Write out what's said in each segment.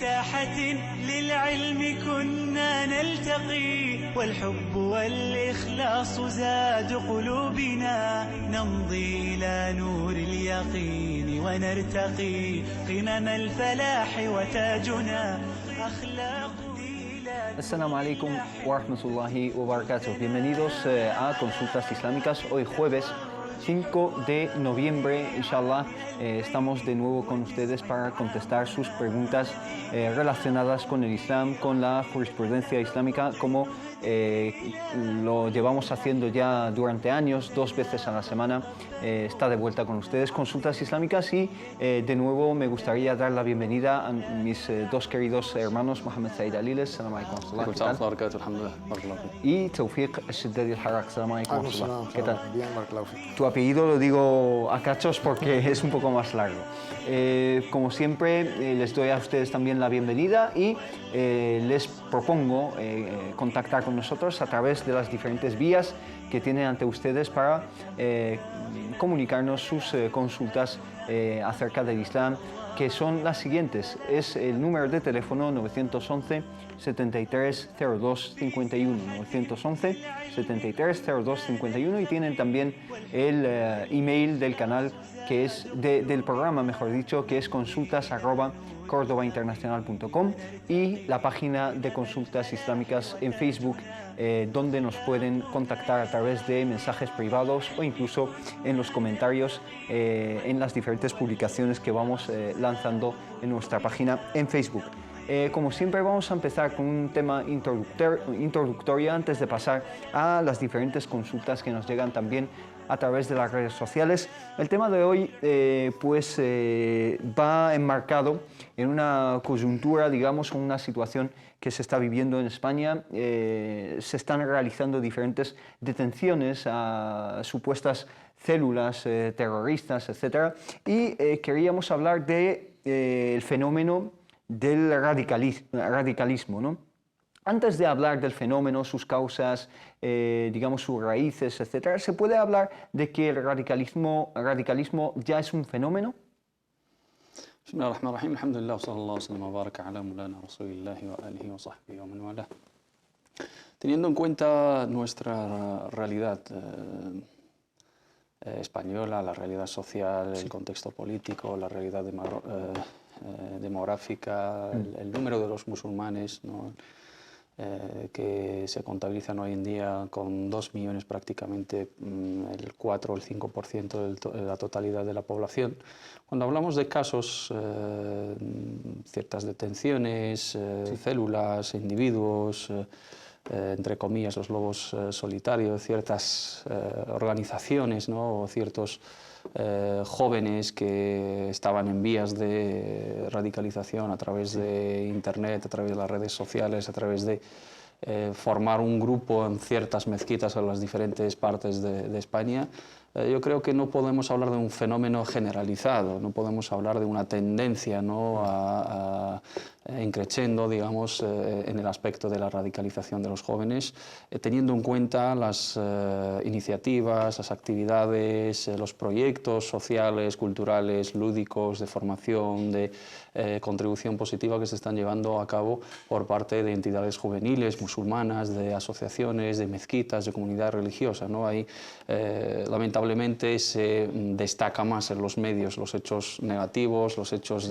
ساحة للعلم كنا نلتقي والحب والإخلاص زاد قلوبنا نمضي إلى نور اليقين ونرتقي قمم الفلاح وتاجنا أخلاق. Assalamu alaikum wa rahmatullahi wa barakatuh. Bienvenidos a Consultas Islámicas. Hoy jueves 5 de noviembre, inshallah, estamos de nuevo con ustedes para contestar sus preguntas relacionadas con el Islam, con la jurisprudencia islámica, como lo llevamos haciendo ya durante años, 2 veces a la semana. Está de vuelta con ustedes Consultas Islámicas y de nuevo me gustaría dar la bienvenida a mis dos queridos hermanos, Mohamed Said Aliles, salam alaikum, y Tawfiq Al-Shiddadi Al-Harrak, salam alaikum. ¿Qué tal? Bien, Tu apellido lo digo a cachos porque es un poco más largo. Como siempre, les doy a ustedes también la bienvenida y les propongo contactar con nosotros a través de las diferentes vías que tienen ante ustedes para comunicarnos sus consultas acerca del Islam, que son las siguientes. Es el número de teléfono 911 73 02 51, 911 73 02 51, y tienen también el email del canal, que es del programa, mejor dicho, que es consultas@cordobainternacional.com, y la página de Consultas Islámicas en Facebook, donde nos pueden contactar a través de mensajes privados o incluso en los comentarios en las diferentes publicaciones que vamos lanzando en nuestra página en Facebook. Como siempre, vamos a empezar con un tema introductorio antes de pasar a las diferentes consultas que nos llegan también a través de las redes sociales. El tema de hoy va enmarcado en una coyuntura, digamos, en una situación que se está viviendo en España. Se están realizando diferentes detenciones a supuestas células terroristas, etc. Y queríamos hablar del fenómeno del radicalismo, ¿no? Antes de hablar del fenómeno, sus causas, digamos sus raíces, etc., ¿se puede hablar de que el radicalismo ya es un fenómeno? Bismillahirrahmanirrahim, alhamdulillah, sallallahu alaihi wa sallam, baraka ala mulana rasulillahi wa alihi wa sahbihi wa man wala. Teniendo en cuenta nuestra realidad española, la realidad social, el contexto político, la realidad demográfica, el número de los musulmanes, ¿no?, que se contabilizan hoy en día con 2 millones prácticamente, el 4 o el 5% de la totalidad de la población. Cuando hablamos de casos, ciertas detenciones, células, individuos, entre comillas, los lobos solitarios, ciertas organizaciones, ¿no?, o ciertos jóvenes que estaban en vías de radicalización a través de Internet, a través de las redes sociales, a través de formar un grupo en ciertas mezquitas en las diferentes partes de España. Yo creo que no podemos hablar de un fenómeno generalizado, no podemos hablar de una tendencia, ¿no?, increciendo, digamos, en el aspecto de la radicalización de los jóvenes, teniendo en cuenta las iniciativas, las actividades, los proyectos sociales, culturales, lúdicos, de formación, de contribución positiva que se están llevando a cabo por parte de entidades juveniles, musulmanas, de asociaciones, de mezquitas, de comunidad religiosa, ¿no? Ahí, lamentablemente, se destaca más en los medios los hechos negativos, los hechos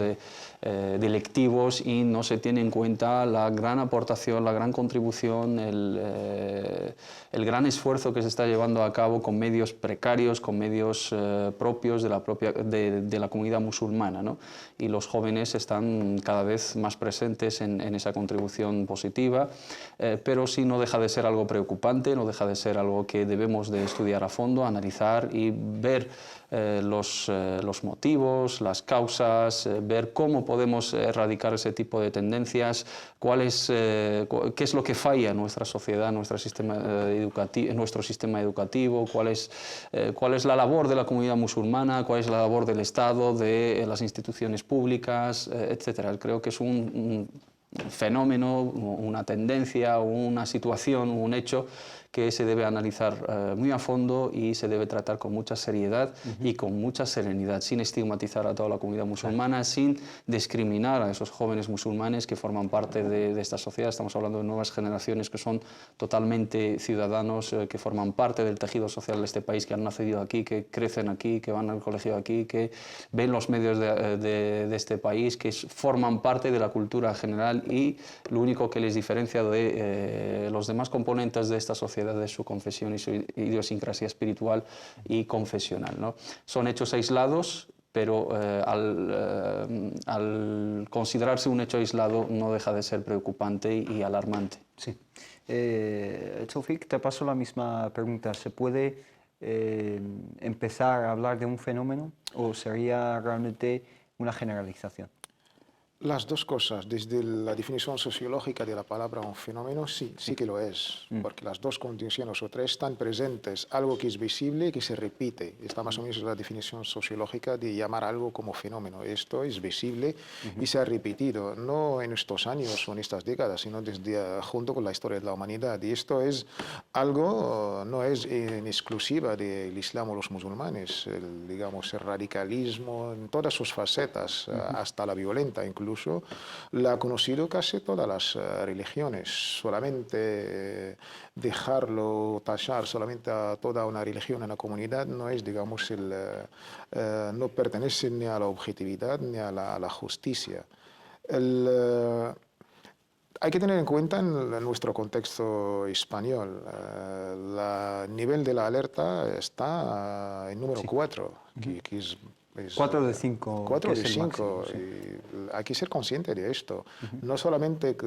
delictivos, y no se tiene en cuenta la gran aportación, la gran contribución, el gran esfuerzo que se está llevando a cabo con medios precarios, con medios propios de la comunidad musulmana, ¿no? Y los jóvenes están cada vez más presentes en esa contribución positiva, pero sí no deja de ser algo preocupante, no deja de ser algo que debemos de estudiar a fondo, analizar y ver los motivos, las causas, ver cómo podemos erradicar ese tipo de tendencias, qué es lo que falla en nuestra sociedad, en nuestro sistema educativo, cuál es la labor de la comunidad musulmana, cuál es la labor del Estado, de las instituciones públicas, etc. Creo que es un fenómeno, una tendencia, una situación, un hecho que se debe analizar muy a fondo y se debe tratar con mucha seriedad y con mucha serenidad, sin estigmatizar a toda la comunidad musulmana, sin discriminar a esos jóvenes musulmanes que forman parte de esta sociedad. Estamos hablando de nuevas generaciones que son totalmente ciudadanos, que forman parte del tejido social de este país, que han nacido aquí, que crecen aquí, que van al colegio aquí, que ven los medios de este país, que forman parte de la cultura general, y lo único que les diferencia de los demás componentes de esta sociedad de su confesión y su idiosincrasia espiritual y confesional, ¿no? Son hechos aislados, pero al considerarse un hecho aislado no deja de ser preocupante y alarmante. Sí. Taufik, te paso la misma pregunta. ¿Se puede empezar a hablar de un fenómeno o sería realmente una generalización? Las dos cosas, desde la definición sociológica de la palabra un fenómeno, sí que lo es, porque las dos condiciones o tres están presentes, algo que es visible y que se repite. Está más o menos la definición sociológica de llamar algo como fenómeno. Esto es visible y se ha repetido, no en estos años o en estas décadas, sino desde junto con la historia de la humanidad. Y esto es algo, no es en exclusiva del Islam o los musulmanes, digamos, el radicalismo en todas sus facetas, hasta la violenta incluso, la ha conocido casi todas las religiones. Solamente dejarlo tachar solamente a toda una religión, a una comunidad, no es, digamos, no pertenece ni a la objetividad ni a la justicia. Hay que tener en cuenta en nuestro contexto español, el nivel de la alerta está en número 4, que es 4 de 5. 4 de 5. Máximo, sí. Hay que ser consciente de esto. No solamente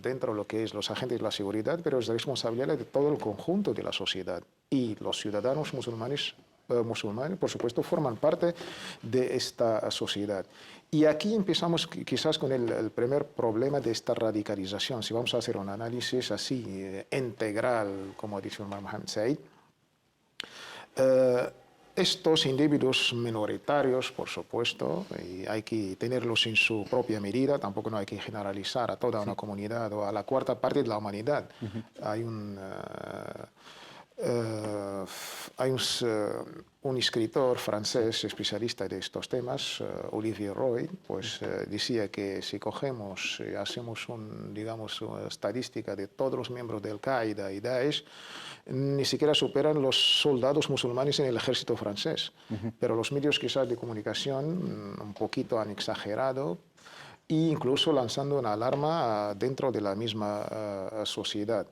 dentro de lo que es los agentes de la seguridad, pero es responsabilidad de todo el conjunto de la sociedad. Y los ciudadanos musulmanes, por supuesto, forman parte de esta sociedad. Y aquí empezamos quizás con el primer problema de esta radicalización. Si vamos a hacer un análisis así integral, como ha dicho Mohammed Said, estos individuos minoritarios, por supuesto, y hay que tenerlos en su propia medida, tampoco no hay que generalizar a toda una comunidad o a la cuarta parte de la humanidad. Hay un escritor francés especialista de estos temas, Olivier Roy, pues decía que si cogemos y hacemos digamos, una estadística de todos los miembros de Al-Qaeda y Daesh, ni siquiera superan los soldados musulmanes en el ejército francés. Pero los medios quizás de comunicación un poquito han exagerado, e incluso lanzando una alarma dentro de la misma sociedad.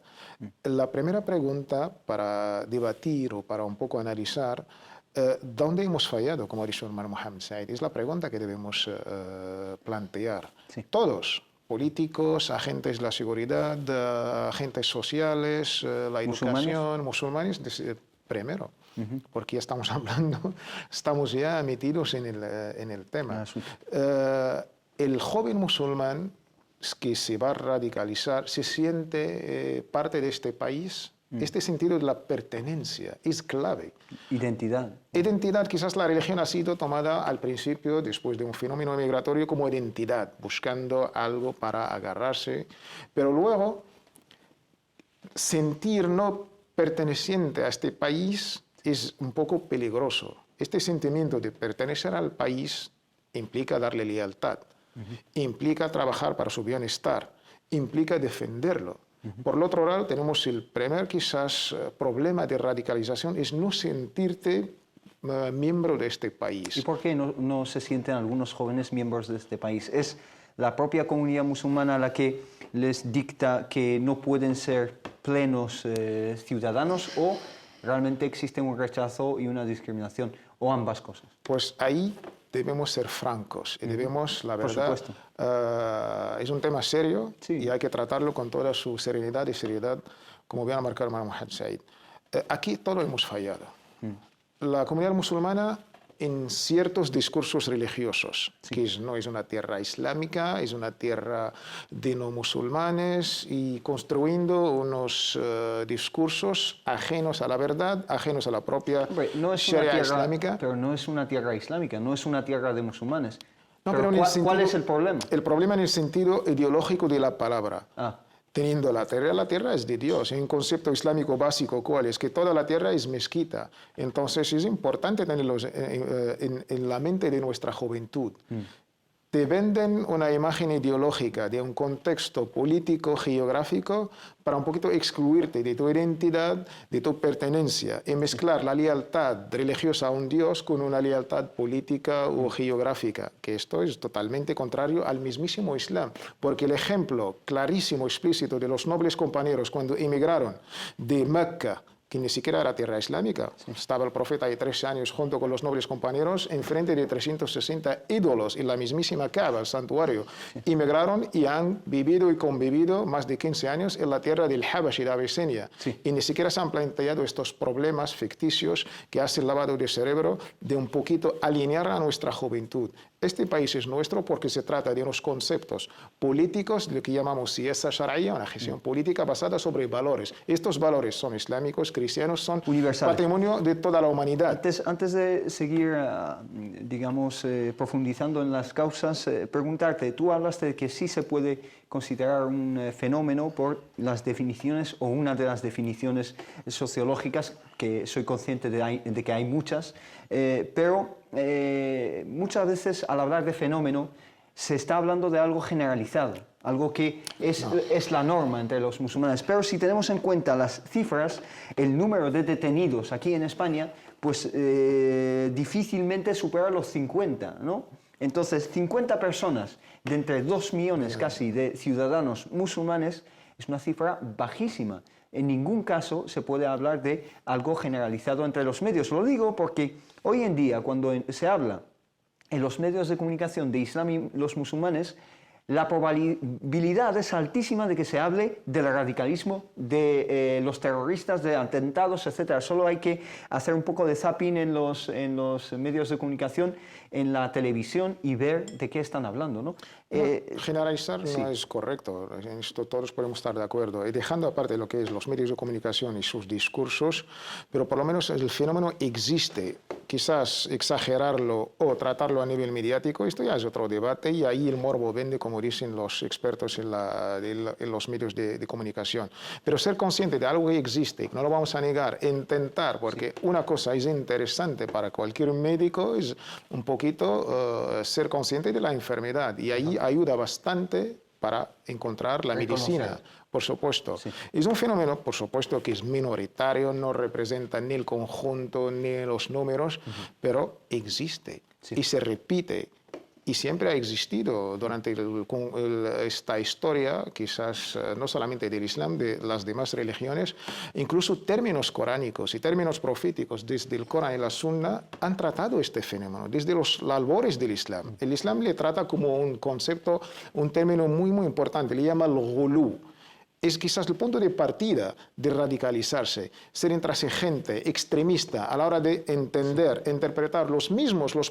La primera pregunta para debatir o para un poco analizar ¿dónde hemos fallado, como ha dicho el Mohammed Said? Es la pregunta que debemos plantear. Sí. Todos, políticos, agentes de la seguridad, agentes sociales, la educación, musulmanes, primero. Porque ya estamos hablando, estamos ya metidos en el tema. El joven musulmán que se va a radicalizar se siente parte de este país. Este sentido de la pertenencia es clave. Identidad. Identidad, quizás la religión ha sido tomada al principio, después de un fenómeno migratorio, como identidad, buscando algo para agarrarse. Pero luego, sentir no perteneciente a este país es un poco peligroso. Este sentimiento de pertenecer al país implica darle lealtad, implica trabajar para su bienestar, implica defenderlo. Por el otro lado, tenemos el primer quizás problema de radicalización, es no sentirte miembro de este país. ¿Y por qué no se sienten algunos jóvenes miembros de este país? ¿Es la propia comunidad musulmana la que les dicta que no pueden ser plenos ciudadanos o realmente existe un rechazo y una discriminación o ambas cosas? Pues ahí debemos ser francos y debemos, la verdad, es un tema serio y hay que tratarlo con toda su serenidad y seriedad, como bien ha marcado Mohammed Said. Aquí todos hemos fallado. La comunidad musulmana en ciertos discursos religiosos, que no es una tierra islámica, es una tierra de no musulmanes, y construyendo unos discursos ajenos a la verdad, ajenos a la propia Sharia islámica. Pero no es una tierra islámica, no es una tierra de musulmanes. No, Pero pero en el ¿cuál sentido- es el problema? El problema en el sentido ideológico de la palabra. Ah, Teniendo la tierra es de Dios. Hay un concepto islámico básico, ¿cuál es? Que toda la tierra es mezquita. Entonces es importante tenerlo en la mente de nuestra juventud. Te venden una imagen ideológica de un contexto político, geográfico, para un poquito excluirte de tu identidad, de tu pertenencia, y mezclar la lealtad religiosa a un Dios con una lealtad política o geográfica, que esto es totalmente contrario al mismísimo Islam, porque el ejemplo clarísimo, explícito de los nobles compañeros cuando emigraron de Mecca, que ni siquiera era tierra islámica. Estaba el profeta ahí 13 años junto con los nobles compañeros enfrente de 360 ídolos en la mismísima Kaaba, el santuario. Emigraron y han vivido y convivido más de 15 años en la tierra del Habashi, de Abisinia. Y ni siquiera se han planteado estos problemas ficticios que hacen lavado de cerebro de un poquito alinear a nuestra juventud. Este país es nuestro porque se trata de unos conceptos políticos, lo que llamamos siesa shar'iyya, una gestión política basada sobre valores. Estos valores son islámicos, cristianos, son Universales. patrimonio de toda la humanidad. Antes de seguir, digamos, profundizando en las causas, preguntarte, tú hablaste de que sí se puede considerar un fenómeno por las definiciones o una de las definiciones sociológicas, que soy consciente de que hay muchas, pero muchas veces al hablar de fenómeno se está hablando de algo generalizado, algo que es la norma entre los musulmanes. Pero si tenemos en cuenta las cifras, el número de detenidos aquí en España, pues difícilmente supera los 50, ¿no? Entonces, 50 personas de entre 2 millones casi de ciudadanos musulmanes es una cifra bajísima. En ningún caso se puede hablar de algo generalizado entre los medios. Lo digo porque hoy en día, cuando se habla en los medios de comunicación de Islam y los musulmanes, la probabilidad es altísima de que se hable del radicalismo, de los terroristas, de atentados, etc. Solo hay que hacer un poco de zapping en los medios de comunicación, en la televisión, y ver de qué están hablando, ¿no? Generalizar no es correcto, en esto todos podemos estar de acuerdo. Y dejando aparte lo que es los medios de comunicación y sus discursos, pero por lo menos el fenómeno existe. Quizás exagerarlo o tratarlo a nivel mediático, esto ya es otro debate, y ahí el morbo vende, como dicen los expertos en los medios de comunicación. Pero ser consciente de algo que existe, no lo vamos a negar, intentar, porque una cosa es interesante para cualquier médico, es un poquito ser consciente de la enfermedad, y ahí ayuda bastante para encontrar la medicina, por supuesto. Sí. Es un fenómeno, por supuesto, que es minoritario, no representa ni el conjunto ni los números, pero existe y se repite. Y siempre ha existido durante esta historia, quizás no solamente del Islam, de las demás religiones, incluso términos coránicos y términos proféticos desde el Corán y la Sunna han tratado este fenómeno, desde los albores del Islam. El Islam le trata como un concepto, un término muy, muy importante, le llama el ghulú. Es quizás el punto de partida de radicalizarse, ser intransigente, extremista a la hora de entender, interpretar los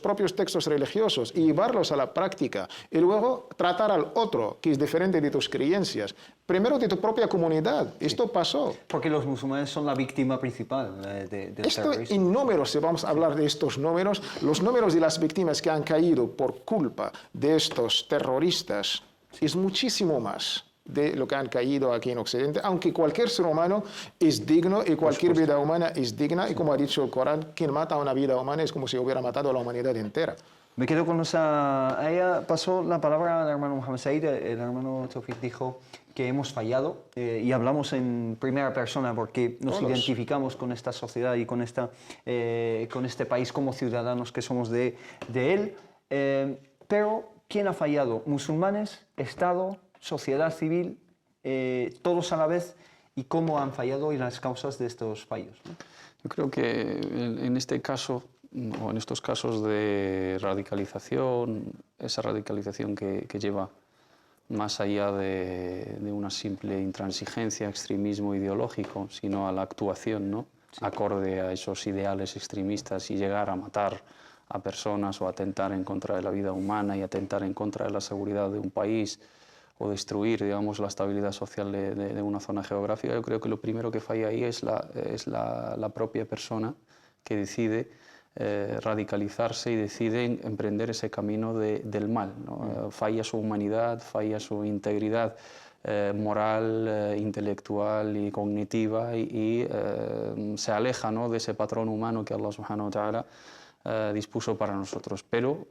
propios textos religiosos y llevarlos a la práctica, y luego tratar al otro, que es diferente de tus creencias, primero de tu propia comunidad. Esto pasó. Porque los musulmanes son la víctima principal del terrorismo. En números, si vamos a hablar de estos números, los números de las víctimas que han caído por culpa de estos terroristas es muchísimo más de lo que han caído aquí en Occidente, aunque cualquier ser humano es digno y cualquier vida humana es digna, y como ha dicho el Corán, quien mata a una vida humana es como si hubiera matado a la humanidad entera. Me quedo con esa... Ella pasó la palabra al hermano Mohammed Said, el hermano Tawfiq dijo que hemos fallado, y hablamos en primera persona porque nos identificamos con esta sociedad y con este país como ciudadanos que somos de él, pero ¿quién ha fallado? Musulmanes, Estado, sociedad civil, todos a la vez, y cómo han fallado y las causas de estos fallos, ¿no? Yo creo que en este caso, o en estos casos de radicalización, esa radicalización que lleva más allá de una simple intransigencia, extremismo ideológico, sino a la actuación, ¿no? Acorde a esos ideales extremistas, y llegar a matar a personas o atentar en contra de la vida humana y atentar en contra de la seguridad de un país, o destruir, digamos, la estabilidad social de una zona geográfica. Yo creo que lo primero que falla ahí es la propia persona que decide radicalizarse y deciden emprender ese camino del mal, ¿no? Falla su humanidad, falla su integridad moral, intelectual y cognitiva y se aleja, ¿no?, de ese patrón humano que Allah subhanahu wa ta'ala dispuso para nosotros. Pero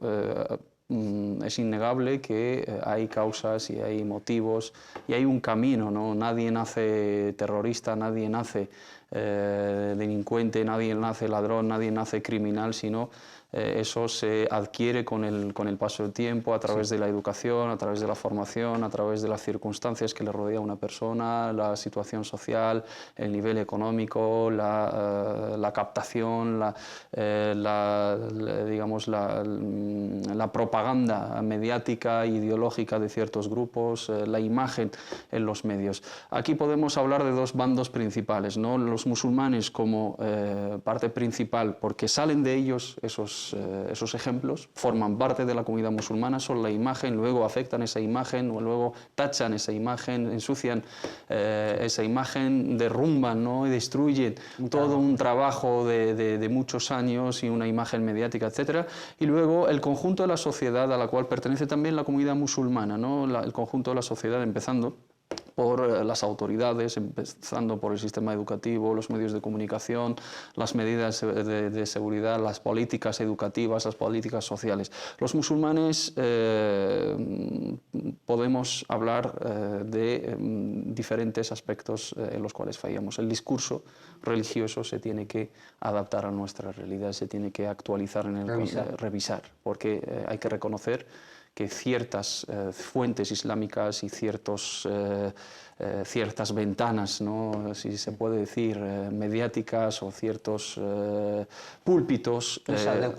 es innegable que hay causas y hay motivos y hay un camino, ¿no? Nadie nace terrorista, nadie nace delincuente, nadie nace ladrón, nadie nace criminal, sino eso se adquiere con el paso del tiempo, a través de la educación, a través de la formación, a través de las circunstancias que le rodea a una persona, la situación social, el nivel económico, la captación, digamos, la propaganda mediática e ideológica de ciertos grupos, la imagen en los medios. Aquí podemos hablar de dos bandos principales, ¿no? Los musulmanes como parte principal, porque salen de ellos esos ejemplos, forman parte de la comunidad musulmana, son la imagen, luego afectan esa imagen, o luego tachan esa imagen, ensucian esa imagen, derrumban, ¿no?, y destruyen todo un trabajo de muchos años y una imagen mediática, etc. Y luego el conjunto de la sociedad a la cual pertenece también la comunidad musulmana, ¿no? El conjunto de la sociedad, empezando por las autoridades, empezando por el sistema educativo, los medios de comunicación, las medidas de seguridad, las políticas educativas, las políticas sociales. Los musulmanes podemos hablar de diferentes aspectos en los cuales fallamos. El discurso religioso se tiene que adaptar a nuestra realidad, se tiene que actualizar, revisar, porque hay que reconocer que ciertas fuentes islámicas y ciertas ventanas, ¿no?, si se puede decir, mediáticas, o ciertos púlpitos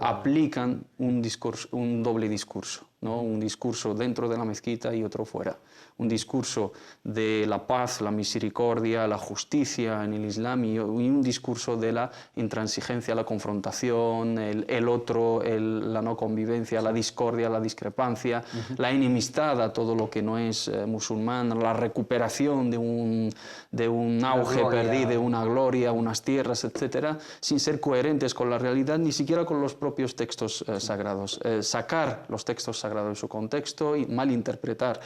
aplican un doble discurso, ¿no? Un discurso dentro de la mezquita y otro fuera. Un discurso de la paz, la misericordia, la justicia en el Islam, y un discurso de la intransigencia, la confrontación, el otro, la no convivencia, la discordia, la discrepancia, la enemistad a todo lo que no es musulmán, la recuperación de un auge perdido, de una gloria, unas tierras, etcétera, sin ser coherentes con la realidad, ni siquiera con los propios textos sagrados. Sacar los textos sagrados de su contexto y malinterpretar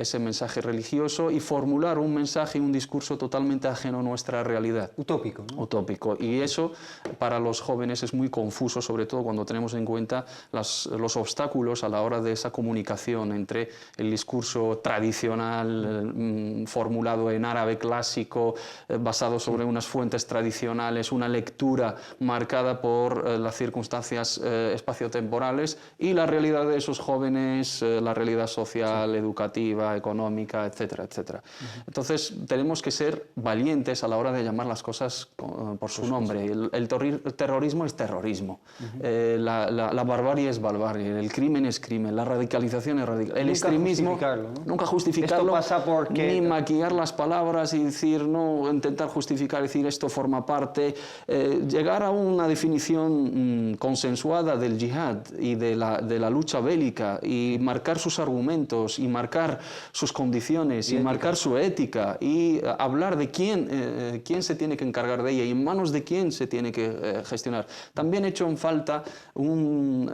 ese mensaje religioso y formular un mensaje y un discurso totalmente ajeno a nuestra realidad. Utópico, ¿no? Utópico. Y eso para los jóvenes es muy confuso, sobre todo cuando tenemos en cuenta los obstáculos a la hora de esa comunicación entre el discurso tradicional, formulado en árabe clásico, basado sobre unas fuentes tradicionales, una lectura marcada por las circunstancias espaciotemporales, y la realidad de esos jóvenes, la realidad social, educativa, económica, etcétera, etcétera. Entonces tenemos que ser valientes a la hora de llamar las cosas por su nombre. El terrorismo es terrorismo, la barbarie es barbarie, el crimen es crimen, la radicalización es radicalización, el extremismo nunca justificarlo, esto pasa porque ni maquillar las palabras y decir, no, intentar justificar, decir esto forma parte, llegar a una definición consensuada del yihad y de la lucha bélica, y marcar sus argumentos y marcar sus condiciones y marcar su ética, y hablar de quién se tiene que encargar de ella y en manos de quién se tiene que gestionar. También he hecho en falta un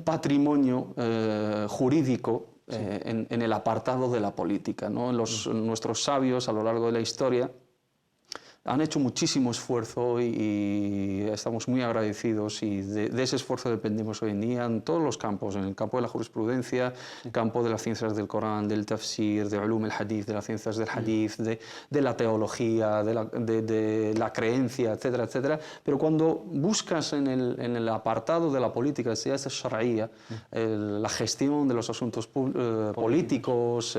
patrimonio jurídico en el apartado de la política, ¿no? Nuestros sabios a lo largo de la historia han hecho muchísimo esfuerzo y estamos muy agradecidos, y de ese esfuerzo dependemos hoy en día en todos los campos, en el campo de la jurisprudencia, el campo de las ciencias del Corán, del tafsir, de ulum al-hadith, de las ciencias del hadith, de la teología, de la creencia, etcétera, etcétera. Pero cuando buscas en el apartado de la política, sea esa shar'iyya, la gestión de los asuntos políticos,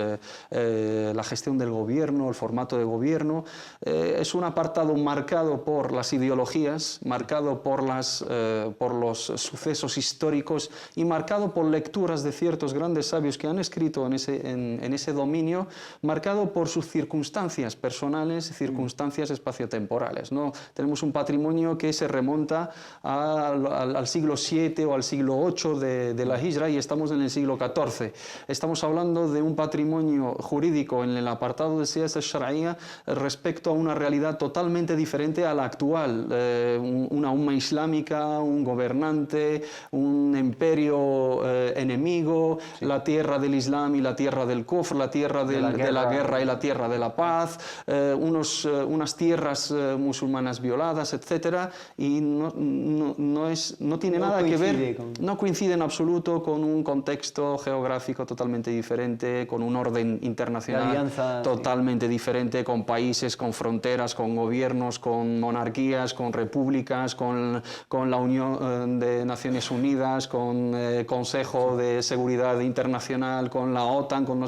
la gestión del gobierno, el formato de gobierno, es un apartado marcado por las ideologías, marcado por los sucesos históricos y marcado por lecturas de ciertos grandes sabios que han escrito en ese dominio, marcado por sus circunstancias personales, circunstancias espaciotemporales, ¿no? Tenemos un patrimonio que se remonta al siglo VII o al siglo VIII de la Hijra, y estamos en el siglo XIV. Estamos hablando de un patrimonio jurídico en el apartado de siyasa shar'iyya respecto a una realidad totalmente diferente a la actual, una umma islámica, un gobernante, un imperio enemigo, la tierra del Islam y la tierra del kufr, la tierra de la guerra y la tierra de la paz, unas tierras musulmanas violadas, etc. Y no tiene nada que ver, no coincide en absoluto con un contexto geográfico totalmente diferente, con un orden internacional totalmente diferente, con países, con fronteras, con gobiernos, con monarquías, con repúblicas, con la Unión de Naciones Unidas, con el Consejo de Seguridad Internacional, con la OTAN, con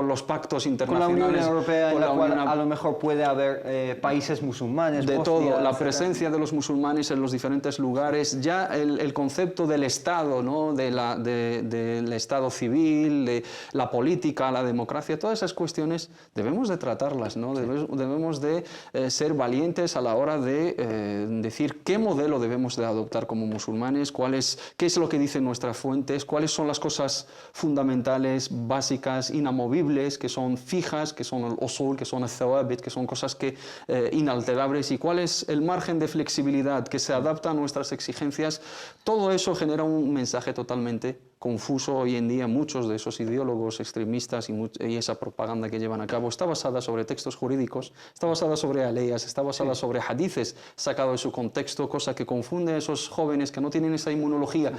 los pactos internacionales. Con la Unión Europea, en la cual a lo mejor puede haber países musulmanes. De Bosnia, todo, la etc. presencia de los musulmanes en los diferentes lugares, ya el concepto del Estado, ¿no? del Estado civil, de la política, la democracia, todas esas cuestiones debemos de tratarlas, ¿no? Debemos de ser valientes a la hora de decir qué modelo debemos de adoptar como musulmanes, qué es lo que dicen nuestras fuentes, cuáles son las cosas fundamentales, básicas, inamovibles, que son fijas, que son el usul, que son el thawabit, que son cosas inalterables, y cuál es el margen de flexibilidad que se adapta a nuestras exigencias. Todo eso genera un mensaje totalmente confuso hoy en día. Muchos de esos ideólogos extremistas y esa propaganda que llevan a cabo está basada sobre textos jurídicos, está basada sobre aleyas, está basada sobre hadices sacados de su contexto, cosa que confunde a esos jóvenes que no tienen esa inmunología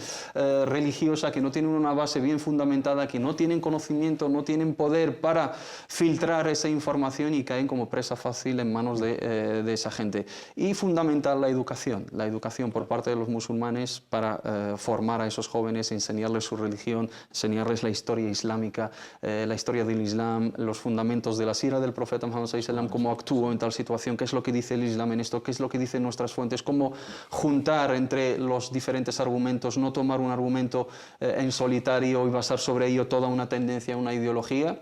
religiosa, que no tienen una base bien fundamentada, que no tienen conocimiento, no tienen poder para filtrar esa información y caen como presa fácil en manos de esa gente. Y fundamental la educación por parte de los musulmanes para formar a esos jóvenes, enseñarles su religión, enseñarles la historia islámica, la historia del Islam, los fundamentos de la sira del profeta Muhammad sallallahu alaihi wasallam, cómo actuó en tal situación, qué es lo que dice el Islam en esto, qué es lo que dicen nuestras fuentes, cómo juntar entre los diferentes argumentos, no tomar un argumento en solitario y basar sobre ello toda una tendencia, una ideología.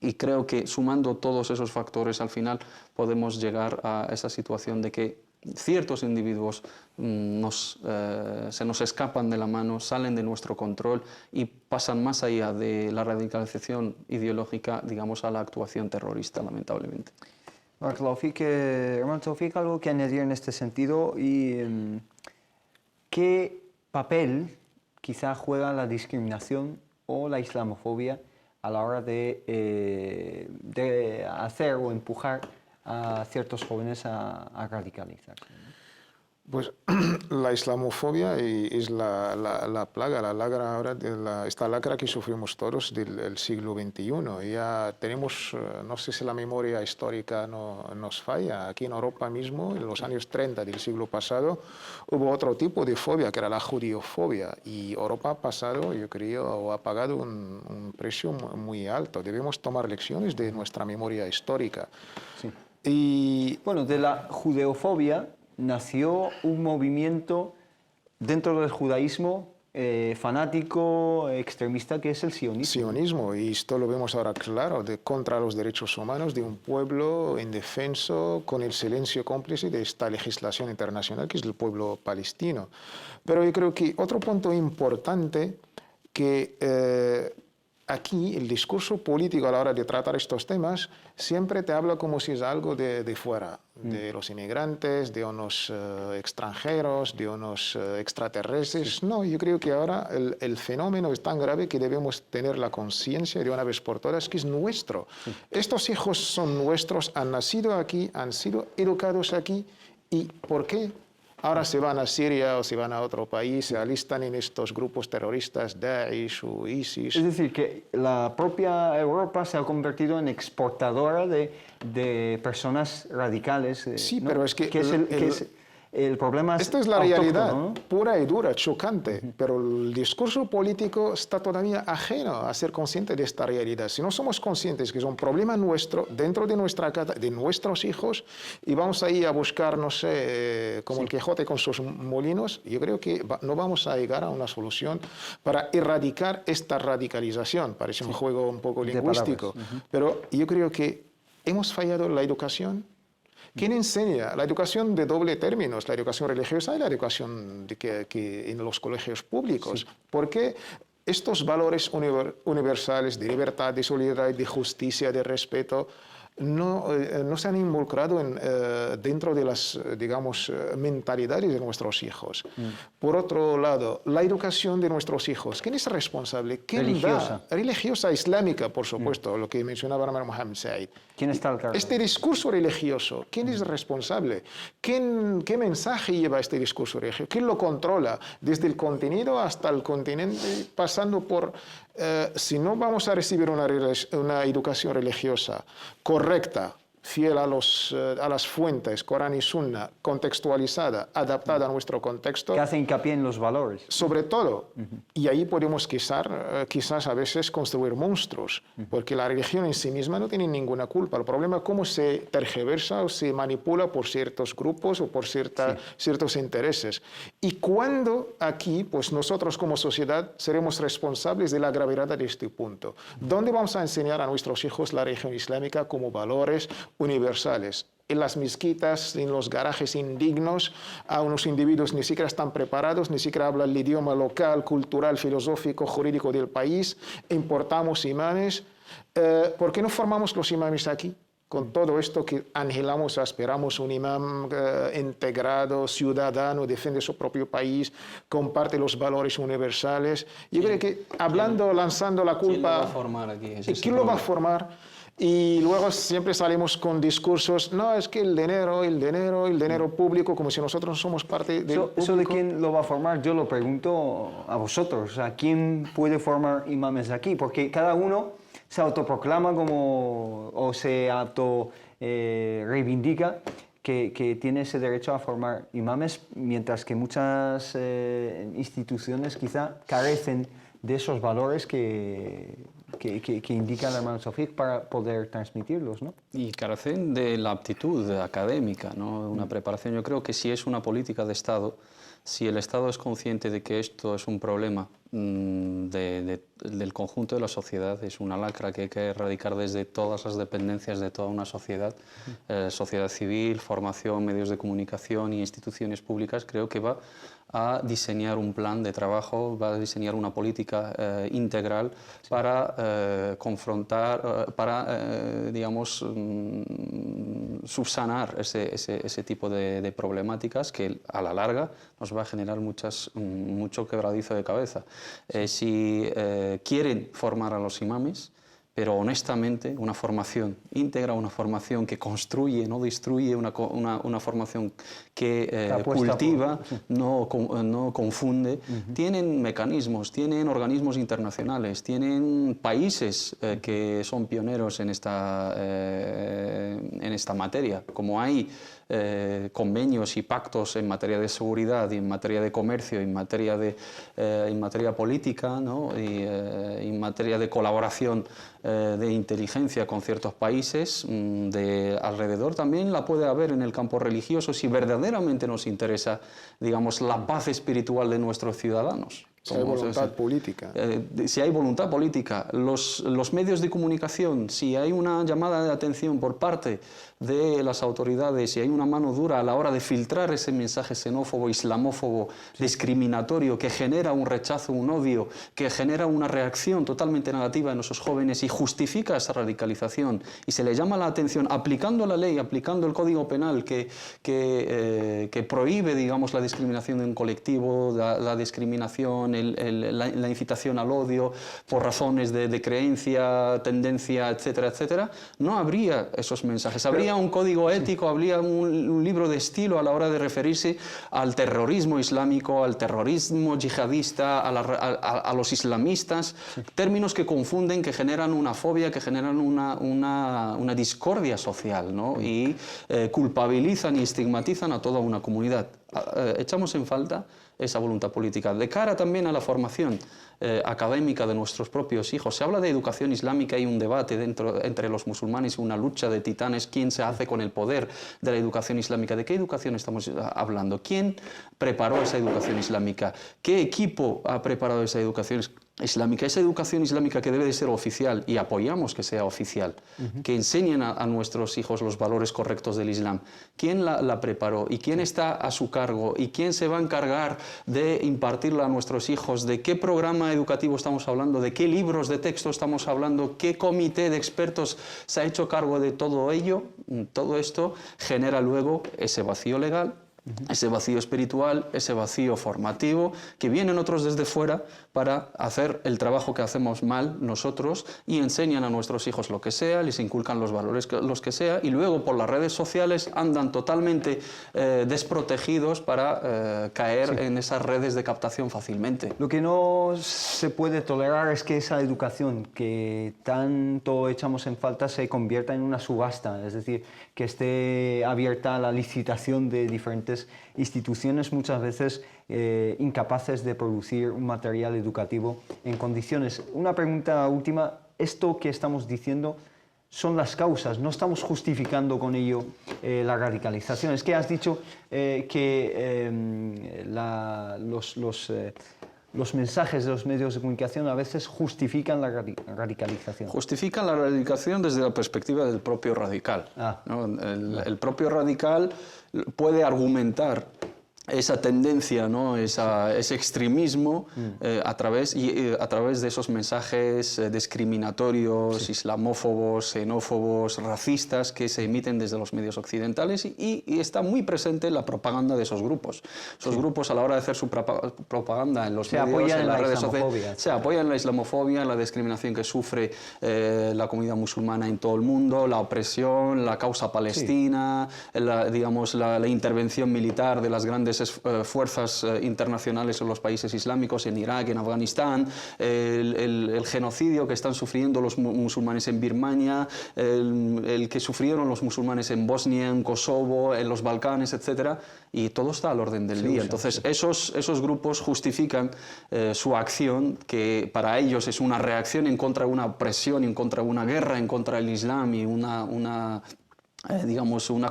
Y creo que sumando todos esos factores al final podemos llegar a esa situación de que ciertos individuos se nos escapan de la mano, salen de nuestro control y pasan más allá de la radicalización ideológica, digamos, a la actuación terrorista, lamentablemente. Hermano Taufik, algo que añadir en este sentido, y ¿qué papel quizá juega la discriminación o la islamofobia a la hora de hacer o empujar a ciertos jóvenes a radicalizarse? Pues la islamofobia es la plaga, la lacra ahora esta lacra que sufrimos todos del siglo XXI. Ya tenemos, no sé si la memoria histórica nos falla, aquí en Europa mismo, en los años 30 del siglo pasado, hubo otro tipo de fobia, que era la judiofobia, y Europa ha pasado, yo creo, o ha pagado un precio muy alto. Debemos tomar lecciones de nuestra memoria histórica. Sí. Y bueno, de la judeofobia nació un movimiento dentro del judaísmo fanático, extremista, que es el sionismo. Sionismo, y esto lo vemos ahora claro, contra los derechos humanos de un pueblo indefenso, con el silencio cómplice de esta legislación internacional, que es el pueblo palestino. Pero yo creo que otro punto importante que aquí el discurso político a la hora de tratar estos temas siempre te habla como si es algo de fuera, de los inmigrantes, de unos extranjeros, de unos extraterrestres. Sí. No, yo creo que ahora el fenómeno es tan grave que debemos tener la conciencia de una vez por todas que es nuestro. Sí. Estos hijos son nuestros, han nacido aquí, han sido educados aquí. ¿Y por qué? Ahora se van a Siria o se van a otro país, se alistan en estos grupos terroristas, Daesh o ISIS. Es decir, que la propia Europa se ha convertido en exportadora de personas radicales. Sí, ¿no? pero es que el problema es esto es la realidad, ¿no? Pura y dura, chocante, pero el discurso político está todavía ajeno a ser consciente de esta realidad. Si no somos conscientes que es un problema nuestro, dentro de nuestra casa, de nuestros hijos, y vamos ahí a buscar, no sé, como el Quijote con sus molinos, yo creo que no vamos a llegar a una solución para erradicar esta radicalización. Parece un juego un poco lingüístico, pero yo creo que hemos fallado en la educación. ¿Quién enseña? La educación de doble términos, la educación religiosa y la educación que en los colegios públicos. Sí. Porque estos valores universales de libertad, de solidaridad, de justicia, de respeto, no se han involucrado dentro de las, digamos, mentalidades de nuestros hijos. Por otro lado, la educación de nuestros hijos. ¿Quién es responsable? ¿Quién Religiosa. Religiosa, islámica, por supuesto, lo que mencionaba Mohammed Said. ¿Quién está al cargo? Este discurso religioso, ¿quién es responsable? ¿Qué mensaje lleva este discurso religioso? ¿Quién lo controla? Desde el contenido hasta el continente, pasando por... si no vamos a recibir una educación religiosa correcta, fiel a las fuentes, Corán y Sunna, contextualizada, adaptada a nuestro contexto. Que hace hincapié en los valores. Sobre todo, y ahí podemos quizás a veces construir monstruos, porque la religión en sí misma no tiene ninguna culpa. El problema es cómo se tergiversa o se manipula por ciertos grupos o por ciertos intereses. Y cuando aquí, pues nosotros como sociedad seremos responsables de la gravedad de este punto. ¿Dónde vamos a enseñar a nuestros hijos la religión islámica como valores universales? En las mezquitas, en los garajes indignos, a unos individuos ni siquiera están preparados, ni siquiera hablan el idioma local, cultural, filosófico, jurídico del país. Importamos imanes. ¿Por qué no formamos los imames aquí? Con todo esto que anhelamos, aspiramos, un imán integrado, ciudadano, defiende su propio país, comparte los valores universales. Yo creo que lanzando la culpa... ¿Quién lo va a formar aquí? ¿Quién lo va a formar? Y luego siempre salimos con discursos, no, es que el dinero público, como si nosotros no somos parte del público. ¿Eso de quién lo va a formar? Yo lo pregunto a vosotros. O sea, ¿quién puede formar imames aquí? Porque cada uno se autoproclama como, o se reivindica que tiene ese derecho a formar imames, mientras que muchas instituciones quizá carecen de esos valores que indica el hermano Tawfiq para poder transmitirlos, ¿no? Y carecen de la aptitud académica, ¿no? Una preparación. Yo creo que si es una política de Estado, si el Estado es consciente de que esto es un problema del conjunto de la sociedad, es una lacra que hay que erradicar desde todas las dependencias de toda una sociedad, sociedad civil, formación, medios de comunicación y instituciones públicas, creo que va a diseñar un plan de trabajo, va a diseñar una política integral para confrontar, digamos, subsanar ese tipo de problemáticas que a la larga nos va a generar mucho quebradizo de cabeza. Si quieren formar a los imames, pero honestamente una formación íntegra, una formación que construye, no destruye, una formación que cultiva, no confunde, tienen mecanismos, tienen organismos internacionales, tienen países que son pioneros en esta materia, como hay convenios y pactos en materia de seguridad y en materia de comercio, en materia política, ¿no? Y en materia de colaboración de inteligencia con ciertos países de alrededor, también la puede haber en el campo religioso si verdaderamente nos interesa, digamos, la paz espiritual de nuestros ciudadanos. Si hay voluntad política. Si hay voluntad política, los medios de comunicación, si hay una llamada de atención por parte de las autoridades, si hay una mano dura a la hora de filtrar ese mensaje xenófobo, islamófobo, discriminatorio, que genera un rechazo, un odio, que genera una reacción totalmente negativa en esos jóvenes y justifica esa radicalización, y se le llama la atención aplicando la ley, aplicando el Código Penal que prohíbe, digamos, la discriminación de un colectivo, la discriminación, la incitación al odio por razones de creencia, tendencia, etcétera, etcétera, no habría esos mensajes. Habría un código ético, habría un libro de estilo a la hora de referirse al terrorismo islámico, al terrorismo yihadista, a los islamistas, términos que confunden, que generan una fobia, que generan una discordia social, ¿no? Y culpabilizan y estigmatizan a toda una comunidad. Echamos en falta esa voluntad política. De cara también a la formación académica de nuestros propios hijos. Se habla de educación islámica, hay un debate entre los musulmanes, una lucha de titanes, quién se hace con el poder de la educación islámica. ¿De qué educación estamos hablando? ¿Quién preparó esa educación islámica? ¿Qué equipo ha preparado esa educación islámica, esa educación islámica que debe de ser oficial, y apoyamos que sea oficial, que enseñen a nuestros hijos los valores correctos del Islam. ¿Quién la preparó? ¿Y quién está a su cargo? ¿Y quién se va a encargar de impartirla a nuestros hijos? ¿De qué programa educativo estamos hablando? ¿De qué libros de texto estamos hablando? ¿Qué comité de expertos se ha hecho cargo de todo ello? Todo esto genera luego ese vacío legal, ese vacío espiritual, ese vacío formativo, que vienen otros desde fuera para hacer el trabajo que hacemos mal nosotros y enseñan a nuestros hijos lo que sea, les inculcan los valores los que sea, y luego por las redes sociales andan totalmente desprotegidos para caer en esas redes de captación fácilmente. Lo que no se puede tolerar es que esa educación que tanto echamos en falta se convierta en una subasta, es decir, que esté abierta a la licitación de diferentes instituciones, muchas veces incapaces de producir un material educativo en condiciones. Una pregunta última, esto que estamos diciendo son las causas, no estamos justificando con ello la radicalización. Es que has dicho que los mensajes de los medios de comunicación a veces justifican la radicalización. Justifican la radicalización desde la perspectiva del propio radical, ¿no? El propio radical puede argumentar esa tendencia, ¿no? Ese extremismo a través de esos mensajes discriminatorios, islamófobos, xenófobos, racistas que se emiten desde los medios occidentales y está muy presente la propaganda de esos grupos. Esos grupos, a la hora de hacer su propaganda en los medios, en las redes sociales, se apoyan en la islamofobia, en la discriminación que sufre la comunidad musulmana en todo el mundo, la opresión, la causa palestina, la intervención militar de las grandes fuerzas internacionales en los países islámicos, en Irak, en Afganistán, el genocidio que están sufriendo los musulmanes en Birmania, el que sufrieron los musulmanes en Bosnia, en Kosovo, en los Balcanes, etc. Y todo está al orden del día. Entonces, esos grupos justifican su acción, que para ellos es una reacción en contra de una opresión, en contra de una guerra, en contra del Islam y una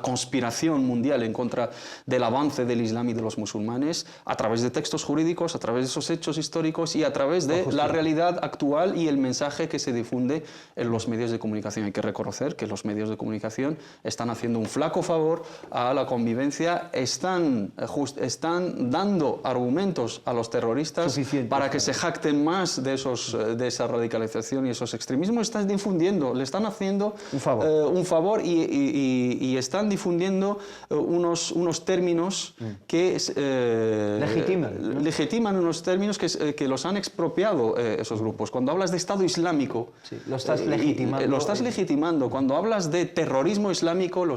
conspiración mundial en contra del avance del Islam y de los musulmanes, a través de textos jurídicos, a través de esos hechos históricos y a través de la realidad actual y el mensaje que se difunde en los medios de comunicación. Hay que reconocer que los medios de comunicación están haciendo un flaco favor a la convivencia, están dando argumentos a los terroristas para que se jacten más de esa radicalización y esos extremismos. Están difundiendo, le están haciendo un favor y están difundiendo unos términos que legitiman unos términos que los han expropiado esos grupos. Cuando hablas de Estado Islámico, lo estás legitimando. Lo estás legitimando. Cuando hablas de terrorismo islámico, le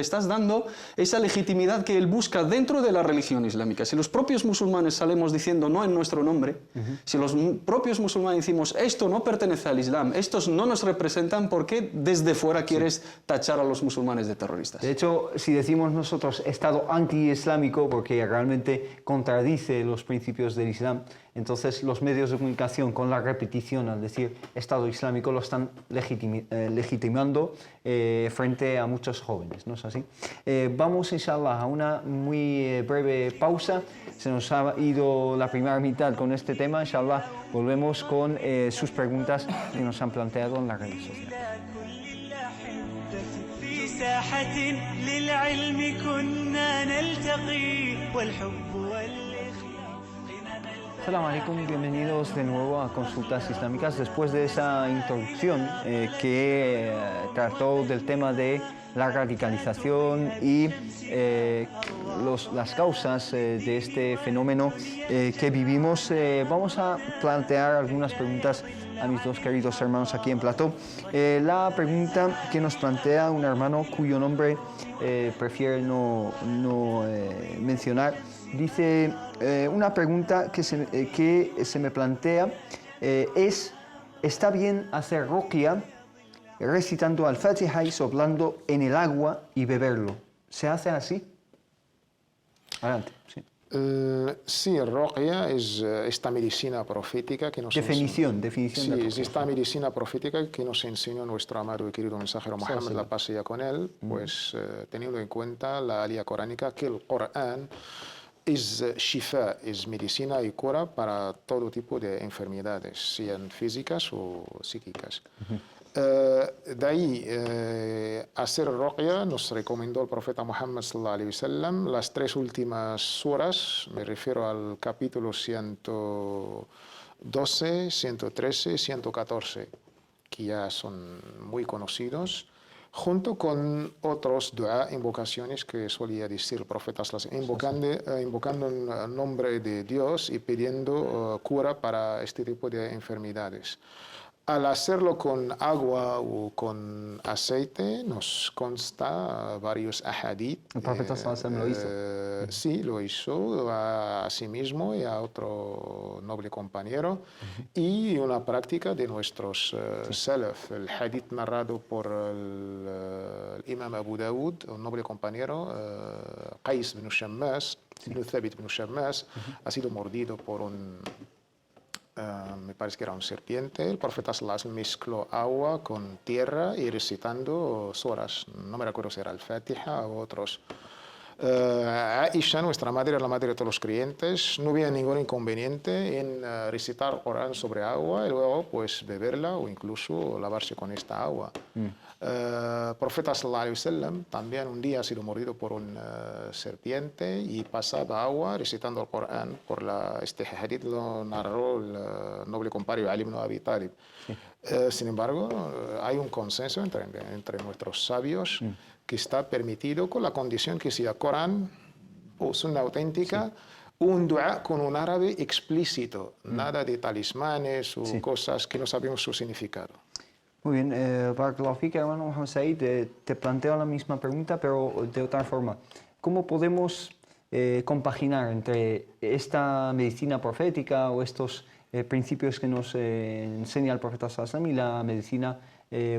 estás dando esa legitimidad que él busca dentro de la religión islámica. Si los propios musulmanes salimos diciendo no en nuestro nombre, si los propios musulmanes decimos esto no pertenece al Islam, estos no nos representan, ¿por qué desde fuera quieres tachar a los musulmanes de terroristas? De hecho, si decimos nosotros Estado anti-islámico, porque realmente contradice los principios del Islam, entonces los medios de comunicación, con la repetición al decir Estado Islámico, lo están legitimando frente a muchos jóvenes, ¿no es así? Vamos, inshallah, a una muy breve pausa. Se nos ha ido la primera mitad con este tema. Inshallah, volvemos con sus preguntas que nos han planteado en las redes sociales. ساحة للعلم كنا نلتقي والحب والإخلاص. Assalamu alaikum, bienvenidos de nuevo a Consultas Islámicas. Después de esa introducción que trató del tema de la radicalización y las causas de este fenómeno que vivimos, vamos a plantear algunas preguntas a mis dos queridos hermanos aquí en plató. La pregunta que nos plantea un hermano cuyo nombre prefiere no mencionar, dice, una pregunta que se me plantea es, ¿está bien hacer ruqya recitando al-Fatiha y soplando en el agua y beberlo? ¿Se hace así? Adelante. Sí. Sí, ruqya es esta medicina profética que nos definición sí, de es esta medicina profética que nos enseñó nuestro amado y querido mensajero Muhammad, la paz sea con él, pues teniendo en cuenta la alía coránica, que el Corán es shifa, es medicina y cura para todo tipo de enfermedades, sean físicas o psíquicas. De ahí, hacer ruqya nos recomendó el profeta Muhammad sallallahu alaihi wasallam las 3 últimas suras, me refiero al capítulo 112, 113, 114, que ya son muy conocidos, junto con otros dua, invocaciones que solía decir el profeta, invocando el nombre de Dios y pidiendo cura para este tipo de enfermedades. Al hacerlo con agua o con aceite, nos consta varios ahadith. El profeta sallallahu alaihi wasallam lo hizo. Sí, lo hizo a sí mismo y a otro noble compañero. Y una práctica de nuestros salaf. El hadith narrado por el imam Abu Dawud, un noble compañero, Qais bin Shammas, ibn Thabit bin Shammas, ha sido mordido por un... me parece que era un serpiente. El profeta sallallahu alaihi wasallam mezcló agua con tierra y recitando suras. No me recuerdo si era el Fatiha o otros. Aisha, nuestra madre, la madre de todos los creyentes, no había ningún inconveniente en recitar Corán sobre agua y luego pues beberla o incluso lavarse con esta agua. Profeta sallallahu alaihi wasallam también un día ha sido mordido por una serpiente y pasaba agua recitando el Corán. Este hadith lo narró el noble compañero Ali ibn Abi Talib. Sin embargo, hay un consenso entre nuestros sabios que está permitido con la condición que sea Corán o Sunna auténtica, un dua con un árabe explícito, nada de talismanes o cosas que no sabemos su significado. Muy bien, Barakallahu Fik, hermano Mohamed Said, te planteo la misma pregunta, pero de otra forma. ¿Cómo podemos compaginar entre esta medicina profética o estos principios que nos enseña el profeta sallallahu alaihi wasallam y la medicina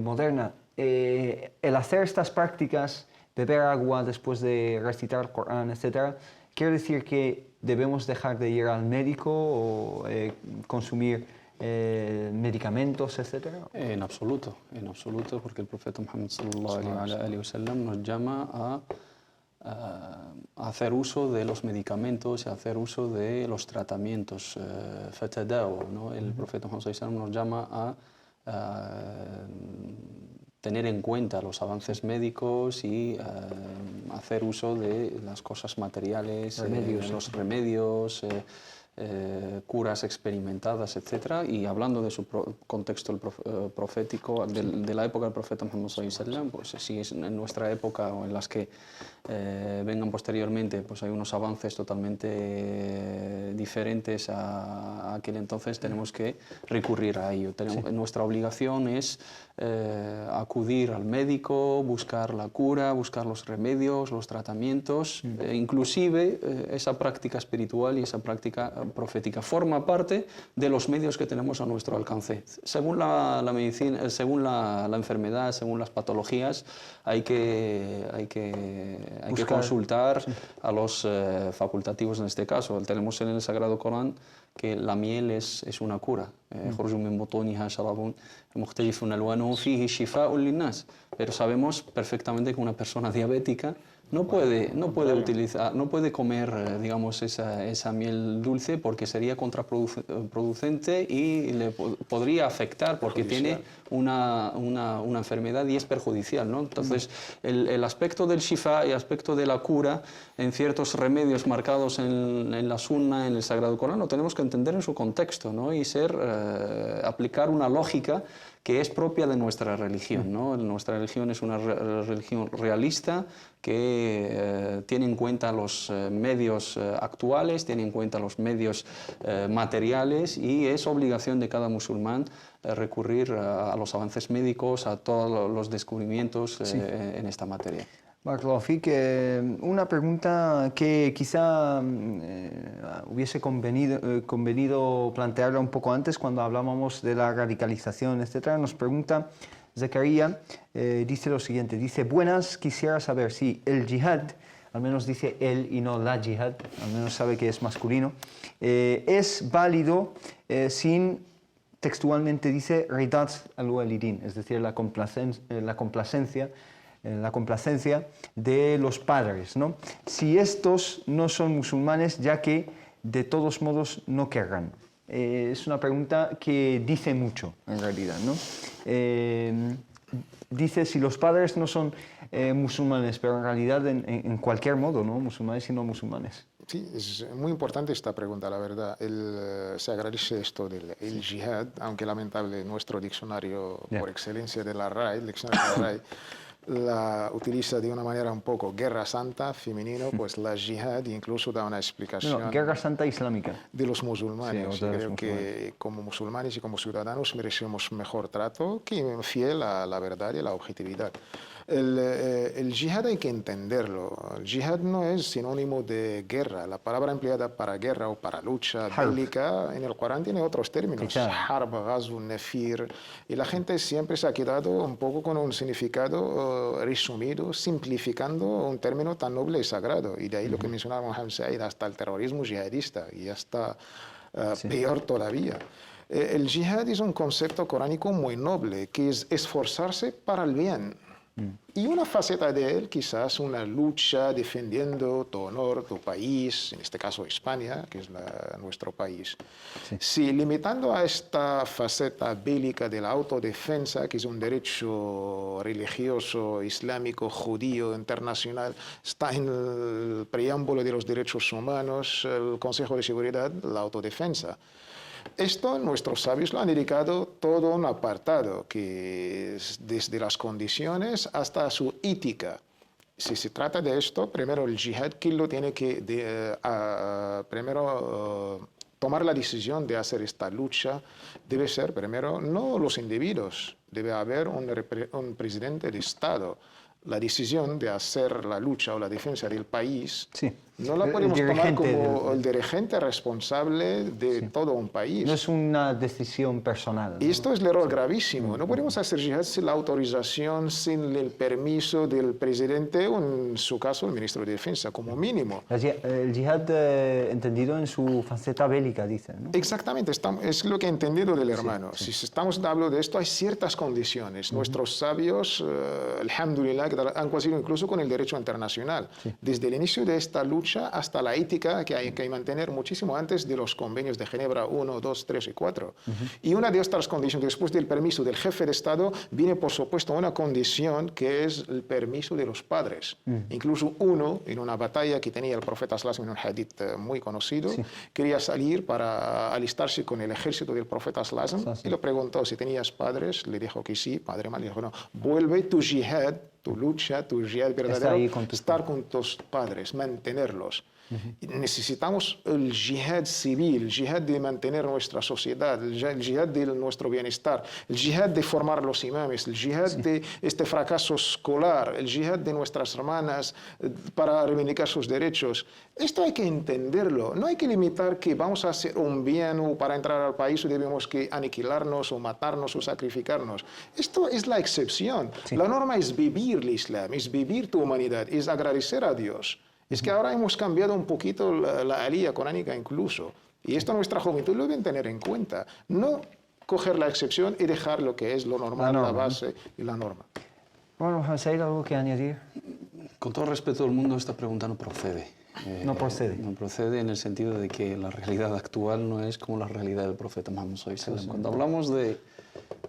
moderna? El hacer estas prácticas, beber agua después de recitar el Corán, etc., ¿quiere decir que debemos dejar de ir al médico o consumir medicamentos, etcétera? En absoluto, porque el profeta Muhammad sallallahu alaihi wasallam nos llama a hacer uso de los medicamentos, a hacer uso de los tratamientos, fatadaw, ¿no? El profeta Muhammad sallallahu alaihi wasallam nos llama a tener en cuenta los avances médicos y hacer uso de las cosas materiales, los remedios, curas experimentadas, etc. Y hablando de su contexto profético, de la época del profeta Muhammad sallallahu alaihi wasallam, pues si es en nuestra época o en las que vengan posteriormente, pues hay unos avances totalmente diferentes a aquel entonces, tenemos que recurrir a ello. Nuestra obligación es acudir al médico, buscar la cura, buscar los remedios, los tratamientos, inclusive esa práctica espiritual y esa práctica profética forma parte de los medios que tenemos a nuestro alcance. Según la medicina, según la enfermedad, según las patologías, hay que consultar a los facultativos en este caso. Tenemos en el Sagrado Corán que la miel es una cura. Pero sabemos perfectamente que una persona diabética no puede comer, digamos, esa miel dulce porque sería contraproducente y le podría afectar porque tiene una enfermedad y es perjudicial, ¿no? Entonces, el aspecto del shifa y el aspecto de la cura en ciertos remedios marcados en la sunna, en el Sagrado Corán, lo tenemos que entender en su contexto, ¿no? Y aplicar una lógica que es propia de nuestra religión, ¿no? Nuestra religión es una religión realista que tiene en cuenta los medios actuales, tiene en cuenta los medios materiales y es obligación de cada musulmán recurrir a los avances médicos, a todos los descubrimientos en esta materia. Barakallahu Fik, una pregunta que quizá hubiese convenido plantearla un poco antes cuando hablábamos de la radicalización, etc. Nos pregunta Zakaria, dice lo siguiente, dice: buenas, quisiera saber si el yihad, al menos dice él y no la yihad, al menos sabe que es masculino, es válido sin, textualmente dice, ridat al-walidin, es decir, la complacencia la complacencia de los padres, ¿no? Si estos no son musulmanes, ya que de todos modos no querrán. Es una pregunta que dice mucho, en realidad, ¿no? Dice si los padres no son musulmanes, pero en realidad en cualquier modo, ¿no? Musulmanes y no musulmanes. Sí, es muy importante esta pregunta, la verdad. Se agradece esto del yihad, aunque lamentable nuestro diccionario por excelencia de la RAE, el diccionario de la RAE, la utiliza de una manera un poco guerra santa, femenino, pues la yihad incluso da una explicación. No, guerra santa islámica. De los musulmanes. Sí, creo que como musulmanes y como ciudadanos merecemos mejor trato que fiel a la verdad y a la objetividad. El yihad hay que entenderlo. El yihad no es sinónimo de guerra. La palabra empleada para guerra o para lucha bélica en el Corán tiene otros términos. Harb, ghazw, nefir. Y la gente siempre se ha quedado un poco con un significado resumido, simplificando un término tan noble y sagrado. Y de ahí lo que mencionaba Mohammed Said, hasta el terrorismo yihadista y hasta peor todavía. El yihad es un concepto coránico muy noble, que es esforzarse para el bien. Y una faceta de él, quizás una lucha defendiendo tu honor, tu país, en este caso España, que es nuestro país. Sí. Si limitando a esta faceta bélica de la autodefensa, que es un derecho religioso, islámico, judío, internacional, está en el preámbulo de los derechos humanos, el Consejo de Seguridad, la autodefensa. Esto nuestros sabios lo han dedicado todo un apartado, que es desde las condiciones hasta su ética. Si se trata de esto, primero el yihad, ¿quién lo tiene que tomar la decisión de hacer esta lucha? Debe ser primero no los individuos, debe haber un presidente de Estado. La decisión de hacer la lucha o la defensa del país no la podemos tomar como el dirigente responsable de todo un país. No es una decisión personal, ¿no? Y esto es el error gravísimo. No podemos hacer yihad sin la autorización, sin el permiso del presidente o, en su caso, el ministro de Defensa, como mínimo. El yihad entendido en su faceta bélica, dicen, ¿no? Exactamente, es lo que he entendido del hermano. Si estamos hablando de esto, hay ciertas condiciones. Nuestros sabios, alhamdulillah, han conseguido incluso con el derecho internacional. Desde el inicio de esta lucha hasta la ética que hay que mantener muchísimo antes de los convenios de Ginebra 1, 2, 3 y 4. Y una de estas condiciones, después del permiso del jefe de Estado, viene por supuesto una condición que es el permiso de los padres. Incluso uno, en una batalla que tenía el profeta Sallallahu en un hadith muy conocido, quería salir para alistarse con el ejército del profeta Sallallahu y le preguntó si tenías padres, le dijo que sí, padre mal, le dijo no, vuelve tu jihad, tu lucha, tu yihad verdadero, estar con tus padres, mantenerlos. Necesitamos el yihad civil, el yihad de mantener nuestra sociedad, el yihad de nuestro bienestar, el yihad de formar los imames, el yihad de este fracaso escolar, el yihad de nuestras hermanas para reivindicar sus derechos. Esto hay que entenderlo. No hay que limitar que vamos a hacer un bien o para entrar al país o debemos que aniquilarnos o matarnos o sacrificarnos. Esto es la excepción. La norma es vivir el Islam, es vivir tu humanidad, es agradecer a Dios. Es que ahora hemos cambiado un poquito la alía coránica incluso. Y esto nuestra juventud lo deben tener en cuenta. No coger la excepción y dejar lo que es lo normal, la base y la norma. Bueno, Said, ¿algo que añadir? Con todo respeto del mundo, esta pregunta no procede. No procede. No procede en el sentido de que la realidad actual no es como la realidad del profeta Muhammad sallallahu alaihi wasallam. Cuando hablamos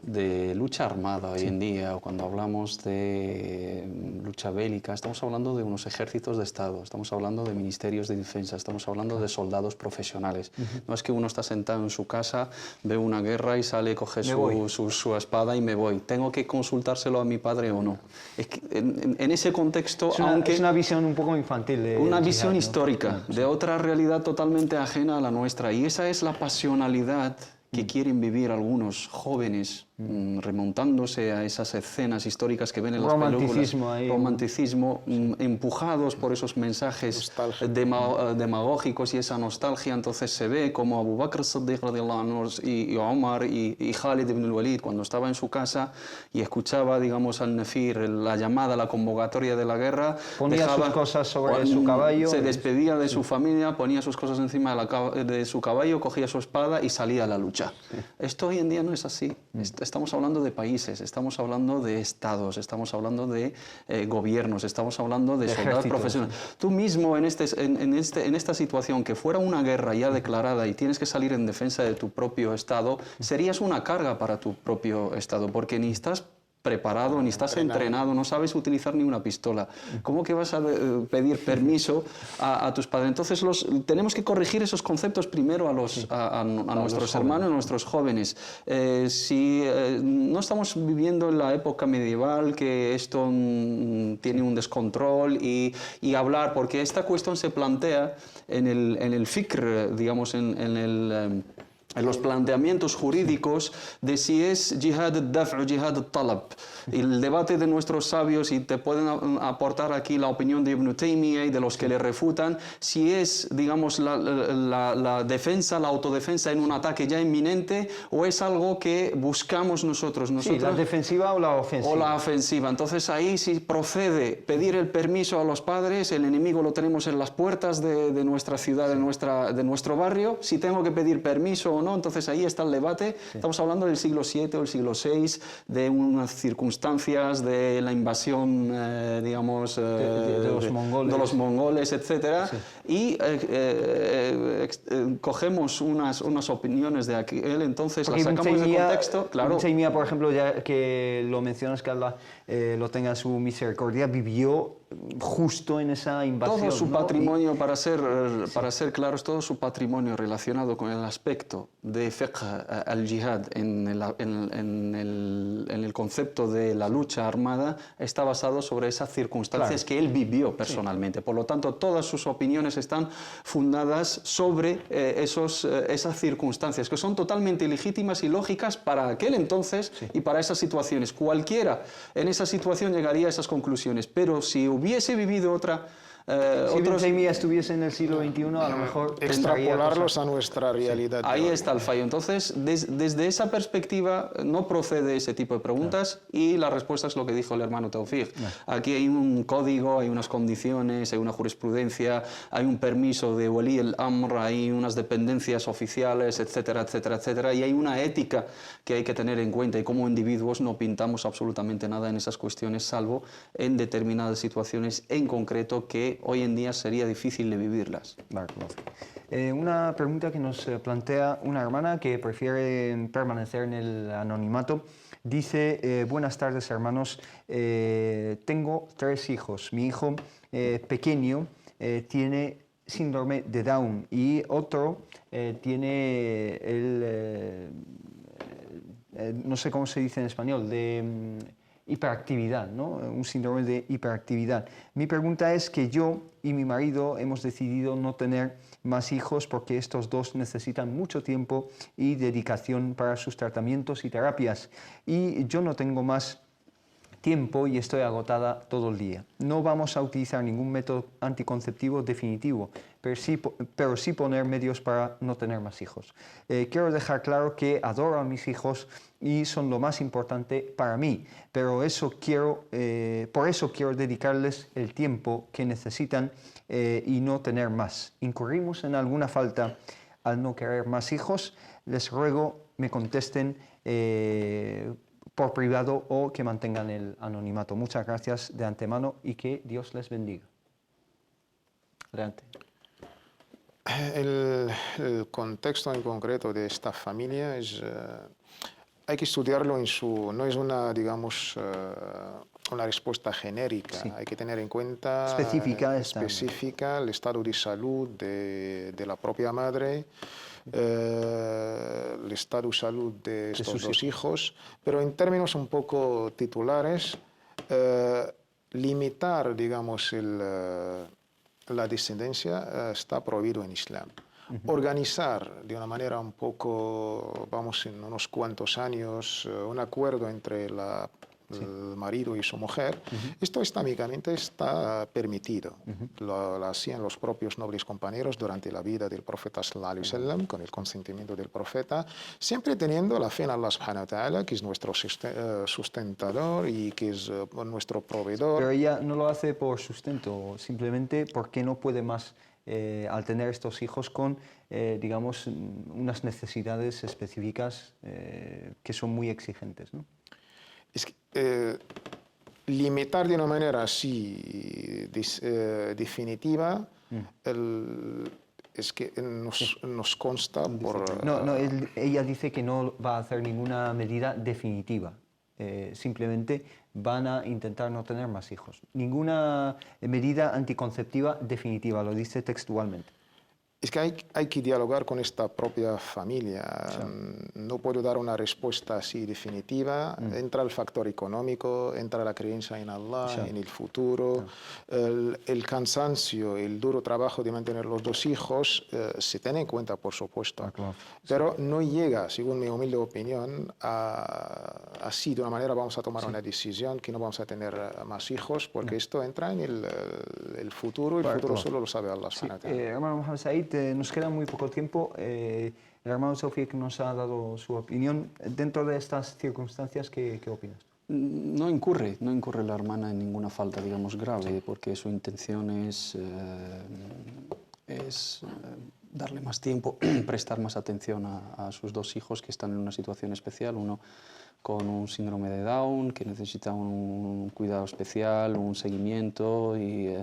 de lucha armada hoy en día, o cuando hablamos de lucha bélica, estamos hablando de unos ejércitos de Estado, estamos hablando de ministerios de defensa, estamos hablando de soldados profesionales. No es que uno está sentado en su casa, ve una guerra y sale, coge su espada y me voy. Tengo que consultárselo a mi padre o no. Es que en ese contexto, es una visión un poco infantil. Una visión histórica, de otra realidad totalmente ajena a la nuestra. Y esa es la pasionalidad que quieren vivir algunos jóvenes remontándose a esas escenas históricas que ven en las películas. Romanticismo, empujados por esos mensajes demagógicos y esa nostalgia. Entonces se ve como Abu Bakr as-Siddiq radiyallahu anhu y Omar y Khalid ibn al-Walid, cuando estaba en su casa y escuchaba, digamos, al Nefir, la llamada, la convocatoria de la guerra, ponía sus cosas sobre su caballo, se despedía de su familia, ponía sus cosas encima de su caballo, cogía su espada y salía a la lucha. Esto hoy en día no es así. Estamos hablando de países, estamos hablando de estados, estamos hablando de gobiernos, estamos hablando de soldados profesionales. Tú mismo en esta situación, que fuera una guerra ya declarada y tienes que salir en defensa de tu propio estado, serías una carga para tu propio estado, porque ni estás preparado, ni estás entrenado, no sabes utilizar ni una pistola. ¿Cómo que vas a pedir permiso a tus padres? Entonces tenemos que corregir esos conceptos primero a nuestros hermanos, a nuestros jóvenes. Si no estamos viviendo en la época medieval, que esto tiene un descontrol y hablar, porque esta cuestión se plantea en el fikr, digamos, en los planteamientos jurídicos de si es jihad al-daf' o jihad al-talab. El debate de nuestros sabios, y te pueden aportar aquí la opinión de Ibn Taymiyyah y de los que le refutan, si es, digamos, la defensa, la autodefensa en un ataque ya inminente, o es algo que buscamos nosotros. Sí, la defensiva o la ofensiva. O la ofensiva. Entonces ahí sí procede pedir el permiso a los padres, el enemigo lo tenemos en las puertas de nuestra ciudad, de nuestro barrio, si tengo que pedir permiso o no, entonces ahí está el debate. Sí. Estamos hablando del siglo VII o el siglo VI, de unas circunstancias de la invasión, digamos, de los mongoles, etc. Sí. Y cogemos unas opiniones de aquel entonces, porque las sacamos de contexto. Claro. Ibn Taymiyyah, por ejemplo, ya que lo mencionas, que Allah lo tenga en su misericordia, vivió justo en esa invasión. Todo su patrimonio, para ser claros, todo su patrimonio relacionado con el aspecto de fiqh al-jihad en el concepto de la lucha armada está basado sobre esas circunstancias que él vivió personalmente. Por lo tanto, todas sus opiniones están fundadas sobre esas circunstancias, que son totalmente legítimas y lógicas para aquel entonces y para esas situaciones. Cualquiera en esa situación llegaría a esas conclusiones, pero si hubiese vivido otra... si Ibn Taymiyyah estuviese en el siglo XXI, a lo mejor... Extrapolarlos a nuestra realidad. Ahí está el fallo. Entonces, desde esa perspectiva, no procede ese tipo de preguntas y la respuesta es lo que dijo el hermano Tawfiq. Aquí hay un código, hay unas condiciones, hay una jurisprudencia, hay un permiso de Wali el-Amr, hay unas dependencias oficiales, etcétera, etcétera, etcétera, y hay una ética que hay que tener en cuenta, y como individuos no pintamos absolutamente nada en esas cuestiones, salvo en determinadas situaciones en concreto que hoy en día sería difícil de vivirlas. Una pregunta que nos plantea una hermana que prefiere permanecer en el anonimato. Dice, buenas tardes hermanos, tengo 3 hijos. Mi hijo pequeño tiene síndrome de Down y otro tiene no sé cómo se dice en español, de... hiperactividad, ¿no? Un síndrome de hiperactividad. Mi pregunta es que yo y mi marido hemos decidido no tener más hijos porque estos dos necesitan mucho tiempo y dedicación para sus tratamientos y terapias. Y yo no tengo más tiempo y estoy agotada todo el día. No vamos a utilizar ningún método anticonceptivo definitivo, pero sí poner medios para no tener más hijos. Quiero dejar claro que adoro a mis hijos y son lo más importante para mí, pero por eso quiero dedicarles el tiempo que necesitan y no tener más. ¿Incurrimos en alguna falta al no querer más hijos? Les ruego me contesten por privado o que mantengan el anonimato. Muchas gracias de antemano y que Dios les bendiga. Adelante. El contexto en concreto de esta familia hay que estudiarlo no es una, digamos, una respuesta genérica. Sí. Hay que tener en cuenta específica el estado de salud de la propia madre, el estado de salud de estos dos hijos, pero en términos un poco titulares, limitar, digamos, la descendencia está prohibido en Islam. Organizar de una manera un poco, vamos, en unos cuantos años, un acuerdo entre el marido y su mujer, esto islámicamente está permitido. Lo hacían los propios nobles compañeros durante la vida del profeta sallallahu alaihi wasallam, con el consentimiento del profeta, siempre teniendo la fe en Allah subhanahu wa ta'ala, que es nuestro sustentador y que es nuestro proveedor. Pero ella no lo hace por sustento, simplemente porque no puede más al tener estos hijos con, digamos, unas necesidades específicas que son muy exigentes, ¿no? Es que, limitar de una manera así definitiva, es que nos consta por... No, ella dice que no va a hacer ninguna medida definitiva. Simplemente van a intentar no tener más hijos. Ninguna medida anticonceptiva definitiva, lo dice textualmente. Es que hay que dialogar con esta propia familia. No puedo dar una respuesta así definitiva. Entra el factor económico, entra la creencia en Allah, en el futuro. El cansancio, el duro trabajo de mantener los dos hijos se tiene en cuenta, por supuesto. Pero no llega, según mi humilde opinión, así de una manera vamos a tomar una decisión que no vamos a tener más hijos, porque esto entra en el futuro, y el futuro solo lo sabe Allah. Hermano Mohamed Said, nos queda muy poco tiempo. El hermano Tawfiq nos ha dado su opinión. Dentro de estas circunstancias, ¿qué opinas? No incurre la hermana en ninguna falta, digamos, grave, porque su intención es darle más tiempo, prestar más atención a sus dos hijos que están en una situación especial, uno con un síndrome de Down, que necesita un cuidado especial, un seguimiento y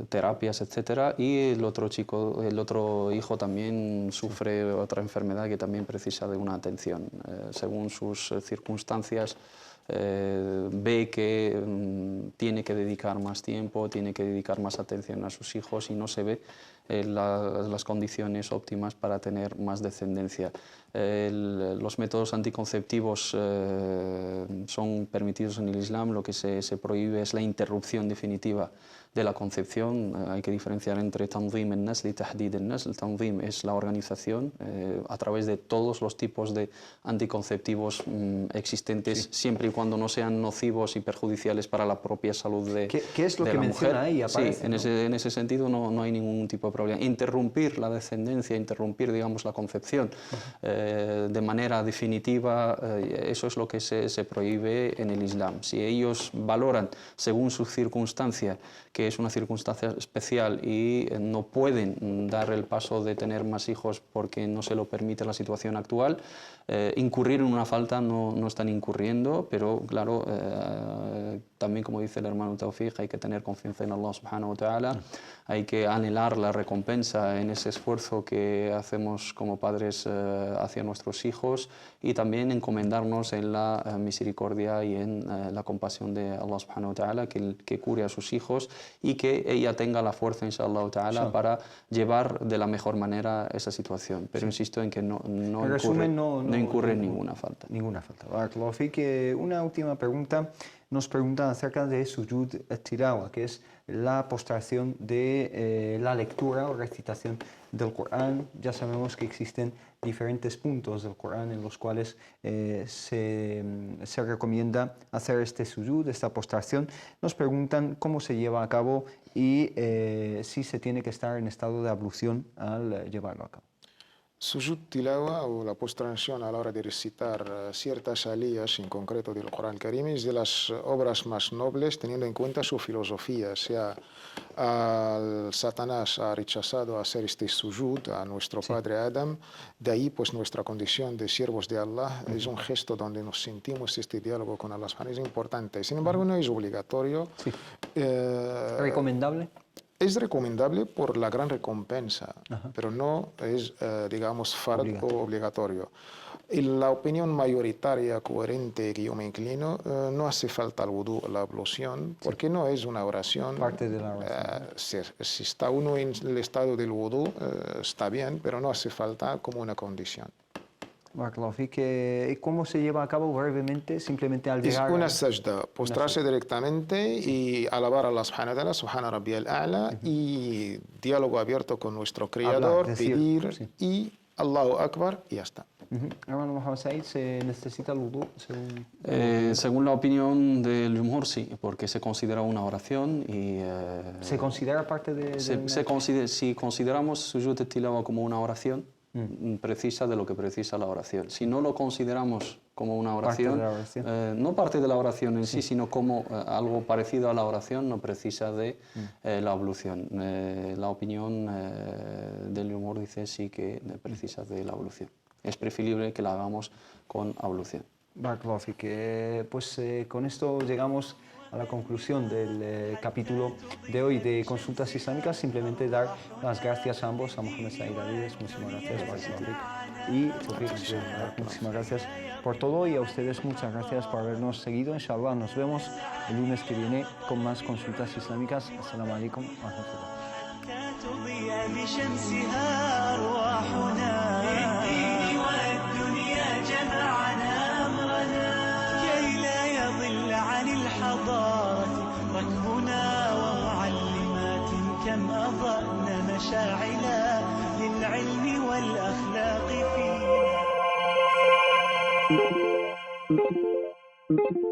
terapias, etcétera, y el otro hijo también sufre otra enfermedad que también precisa de una atención. Según sus circunstancias, ve que tiene que dedicar más tiempo, tiene que dedicar más atención a sus hijos y no se ve las condiciones óptimas para tener más descendencia. Los métodos anticonceptivos son permitidos en el Islam. Lo que se prohíbe es la interrupción definitiva de la concepción. Hay que diferenciar entre tanzim al-nasl y tahdid al-nasl. Tanzim es la organización a través de todos los tipos de anticonceptivos existentes, siempre y cuando no sean nocivos y perjudiciales para la propia salud de la mujer. ¿Qué es lo que menciona ahí? Sí, en ese sentido no hay ningún tipo de problema. Interrumpir la descendencia, interrumpir, digamos, la concepción de manera definitiva, eso es lo que se prohíbe en el Islam. Si ellos valoran, según su circunstancia, que es una circunstancia especial y no pueden dar el paso de tener más hijos porque no se lo permite la situación actual, incurrir en una falta no están incurriendo, pero claro, también, como dice el hermano Tawfiq, hay que tener confianza en Allah subhanahu wa ta'ala, hay que anhelar la recompensa en ese esfuerzo que hacemos como padres hacia nuestros hijos, y también encomendarnos en la misericordia y en la compasión de Allah subhanahu wa ta'ala, que cure a sus hijos y que ella tenga la fuerza, inshallah ta'ala, para llevar de la mejor manera esa situación. Pero insisto en que no incurre en ninguna falta. Ninguna falta. Barakallahu fik. Una última pregunta. Nos preguntan acerca de sujud tilawa, que es la postración de la lectura o recitación del Corán. Ya sabemos que existen diferentes puntos del Corán en los cuales se recomienda hacer este sujud, esta postración. Nos preguntan cómo se lleva a cabo y si se tiene que estar en estado de ablución al llevarlo a cabo. Sujud tilawa, o la postración a la hora de recitar ciertas aliyas en concreto del Corán Karim, es de las obras más nobles, teniendo en cuenta su filosofía. O sea, Satanás ha rechazado hacer este sujud a nuestro padre Adam, de ahí pues nuestra condición de siervos de Allah es un gesto donde nos sentimos este diálogo con Allah, es importante. Sin embargo, no es obligatorio. ¿Recomendable? Es recomendable por la gran recompensa, pero no es, digamos, fard o obligatorio. En la opinión mayoritaria coherente que yo me inclino, no hace falta el wudú, la ablución, porque no es una oración. Parte de la oración. Si está uno en el estado del wudú, está bien, pero no hace falta como una condición. ¿Cómo se lleva a cabo brevemente, simplemente al llegar? Es una sajda, postrarse directamente y alabar a Allah subhanahu wa ta'ala, subhana rabbiyal a'la, y diálogo abierto con nuestro Creador, pedir y Allahu Akbar, y ya está. Hermano Mohamed Said, ¿se necesita el wudú? Según la opinión del Jumhur, sí, porque se considera una oración y... ¿Se considera parte de si consideramos sujud tilawa como una oración, precisa de lo que precisa la oración. Si no lo consideramos como una Parte de oración, la oración. no parte de la oración en sí, sino como algo parecido a la oración, no precisa de la ablución. La opinión del Jumhur dice sí que precisa de la ablución. Es preferible que la hagamos con ablución. Barakallahu fik. Pues con esto llegamos a la conclusión del capítulo de hoy de Consultas Islámicas. Simplemente dar las gracias a ambos, a Mohamed Said Avides, muchísimas gracias, Barakallahu fik, y Tawfiq, muchísimas gracias por todo, y a ustedes muchas gracias por habernos seguido. Inshallah nos vemos el lunes que viene con más Consultas Islámicas. Assalamu alaikum wa rahmatullah. تضيء بشمسها أرواحنا للدين والدنيا جمعنا أمرنا كي لا يضل عن الحضارة ركبنا ومعلمات كم أضأنا مشاعلا للعلم والأخلاق فينا